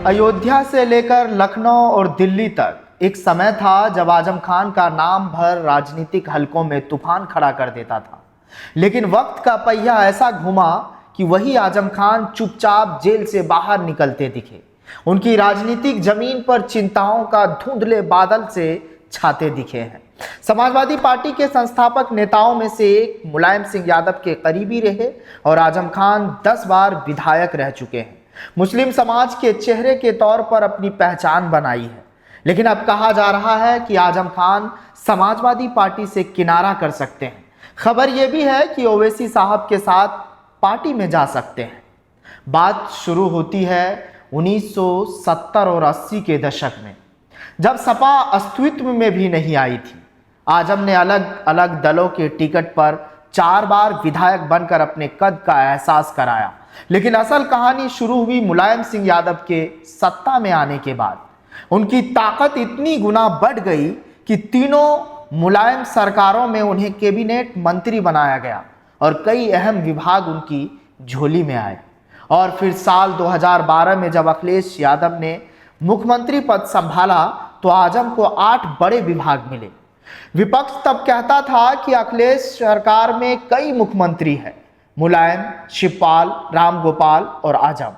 अयोध्या से लेकर लखनऊ और दिल्ली तक एक समय था जब आजम खान का नाम भर राजनीतिक हलकों में तूफान खड़ा कर देता था। लेकिन वक्त का पहिया ऐसा घुमा कि वही आजम खान चुपचाप जेल से बाहर निकलते दिखे। उनकी राजनीतिक जमीन पर चिंताओं का धुंधले बादल से छाते दिखे हैं। समाजवादी पार्टी के संस्थापक नेताओं में से एक मुलायम सिंह यादव के करीबी रहे और आजम खान 10 बार विधायक रह चुके हैं। मुस्लिम समाज के चेहरे के तौर पर अपनी पहचान बनाई है। लेकिन अब कहा जा रहा है कि आजम खान समाजवादी पार्टी से किनारा कर सकते हैं। खबर यह भी है कि ओवैसी साहब के साथ पार्टी में जा सकते हैं। बात शुरू होती है 1970 और 80 के दशक में, जब सपा अस्तित्व में भी नहीं आई थी। आजम ने अलग अलग दलों के टिकट पर 4 बार विधायक बनकर अपने कद का एहसास कराया। लेकिन असल कहानी शुरू हुई मुलायम सिंह यादव के सत्ता में आने के बाद। उनकी ताकत इतनी गुना बढ़ गई कि तीनों मुलायम सरकारों में उन्हें कैबिनेट मंत्री बनाया गया और कई अहम विभाग उनकी झोली में आए। और फिर साल 2012 में जब अखिलेश यादव ने मुख्यमंत्री पद संभाला तो आजम को 8 बड़े विभाग मिले। विपक्ष तब कहता था कि अखिलेश सरकार में कई मुख्यमंत्री हैं, मुलायम, शिवपाल, रामगोपाल और आजम।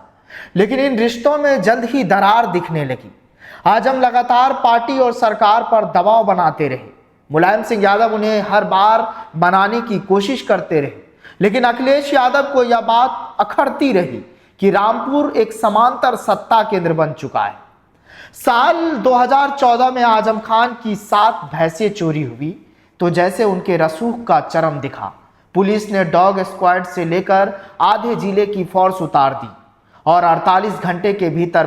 लेकिन इन रिश्तों में जल्द ही दरार दिखने लगी। आजम लगातार पार्टी और सरकार पर दबाव बनाते रहे। मुलायम सिंह यादव उन्हें हर बार मनाने की कोशिश करते रहे। लेकिन अखिलेश यादव को यह बात अखरती रही कि रामपुर एक समांतर सत्ता केंद्र बन चुका है। साल 2014 में आजम खान की 7 भैंसें चोरी हुई तो जैसे उनके रसूख का चरम दिखा। पुलिस ने डॉग स्क्वाड से लेकर आधे जिले की फोर्स उतार दी और 48 घंटे के भीतर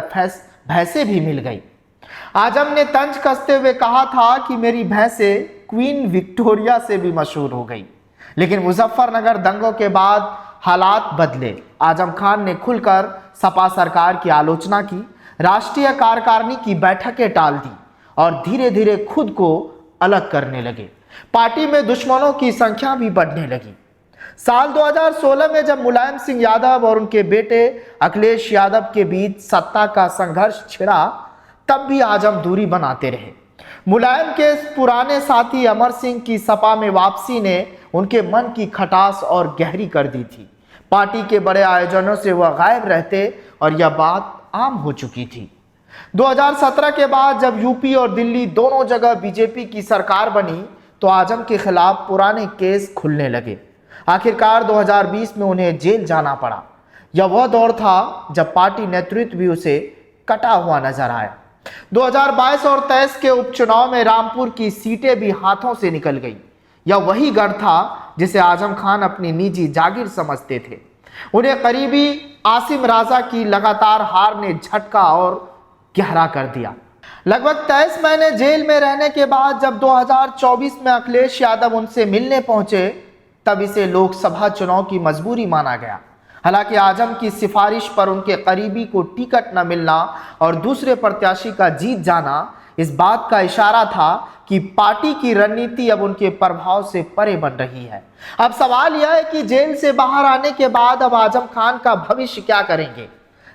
भैंसें भी मिल गई। आजम ने तंज कसते हुए कहा था कि मेरी भैंसें क्वीन विक्टोरिया से भी मशहूर हो गई। लेकिन मुजफ्फरनगर दंगों के बाद हालात बदले। आजम खान ने खुलकर सपा सरकार की आलोचना की, राष्ट्रीय कार्यकारिणी की बैठकें टाल दी और धीरे धीरे खुद को अलग करने लगे। पार्टी में दुश्मनों की संख्या भी बढ़ने लगी। साल 2016 में जब मुलायम सिंह यादव और उनके बेटे अखिलेश यादव के बीच सत्ता का संघर्ष छिड़ा, तब भी आजम दूरी बनाते रहे। मुलायम के पुराने साथी अमर सिंह की सपा में वापसी ने उनके मन की खटास और गहरी कर दी थी। पार्टी के बड़े आयोजनों से वह गायब रहते और यह बात आम हो चुकी थी। 2017 के बाद जब यूपी और दिल्ली दोनों जगह बीजेपी की सरकार बनी तो आजम के खिलाफ पुराने केस खुलने लगे। आखिरकार 2020 में उन्हें जेल जाना पड़ा। यह वह दौर था जब पार्टी नेतृत्व भी उसे कटा हुआ नजर आया। 2022 और 23 के उपचुनाव में रामपुर की सीटें भी हाथों से निकल गई। यह वही गढ़ था जिसे आजम खान अपनी निजी जागीर समझते थे। उन्हें करीबी आसिम राजा की लगातार हार ने झटका और गहरा कर दिया। लगभग 23 महीने जेल में रहने के बाद जब 2024 में अखिलेश यादव उनसे मिलने पहुंचे तब इसे लोकसभा चुनाव की मजबूरी माना गया। हालांकि आजम की सिफारिश पर उनके करीबी को टिकट न मिलना और दूसरे प्रत्याशी का जीत जाना इस बात का इशारा था कि पार्टी की रणनीति अब उनके प्रभाव से परे बन रही है। अब सवाल यह है कि जेल से बाहर आने के बाद अब आजम खान का भविष्य क्या करेंगे।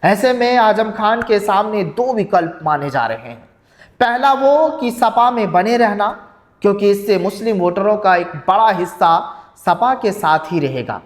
ऐसे में आजम खान के सामने 2 विकल्प माने जा रहे हैं। पहला वो कि सपा में बने रहना, क्योंकि इससे मुस्लिम वोटरों का एक बड़ा हिस्सा सपा के साथ ही रहेगा।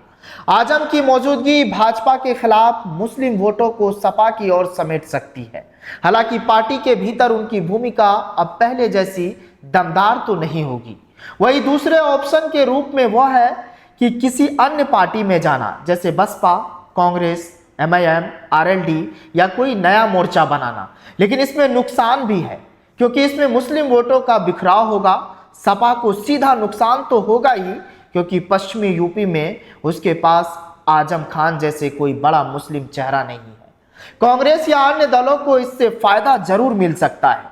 आजम की मौजूदगी भाजपा के खिलाफ मुस्लिम वोटों को सपा की ओर समेट सकती है। हालांकि पार्टी के भीतर उनकी भूमिका अब पहले जैसी दमदार तो नहीं होगी। वही दूसरे ऑप्शन के रूप में वह है कि किसी अन्य पार्टी में जाना, जैसे बसपा, कांग्रेस, MIM, RLD या कोई नया मोर्चा बनाना। लेकिन इसमें नुकसान भी है, क्योंकि इसमें मुस्लिम वोटों का बिखराव होगा। सपा को सीधा नुकसान तो होगा ही, क्योंकि पश्चिमी यूपी में उसके पास आजम खान जैसे कोई बड़ा मुस्लिम चेहरा नहीं है। कांग्रेस या अन्य दलों को इससे फायदा जरूर मिल सकता है,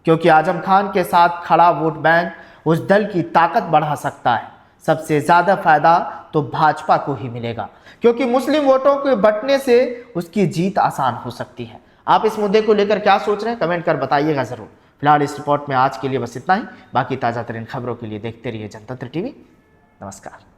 क्योंकि आजम खान के साथ खड़ा वोट बैंक उस दल की ताकत बढ़ा सकता है। सबसे ज्यादा फायदा तो भाजपा को ही मिलेगा, क्योंकि मुस्लिम वोटों के बंटने से उसकी जीत आसान हो सकती है। आप इस मुद्दे को लेकर क्या सोच रहे हैं, कमेंट कर बताइएगा जरूर। फिलहाल इस रिपोर्ट में आज के लिए बस इतना ही। बाकी ताजा तरीन खबरों के लिए देखते रहिए जनतंत्र टीवी। नमस्कार।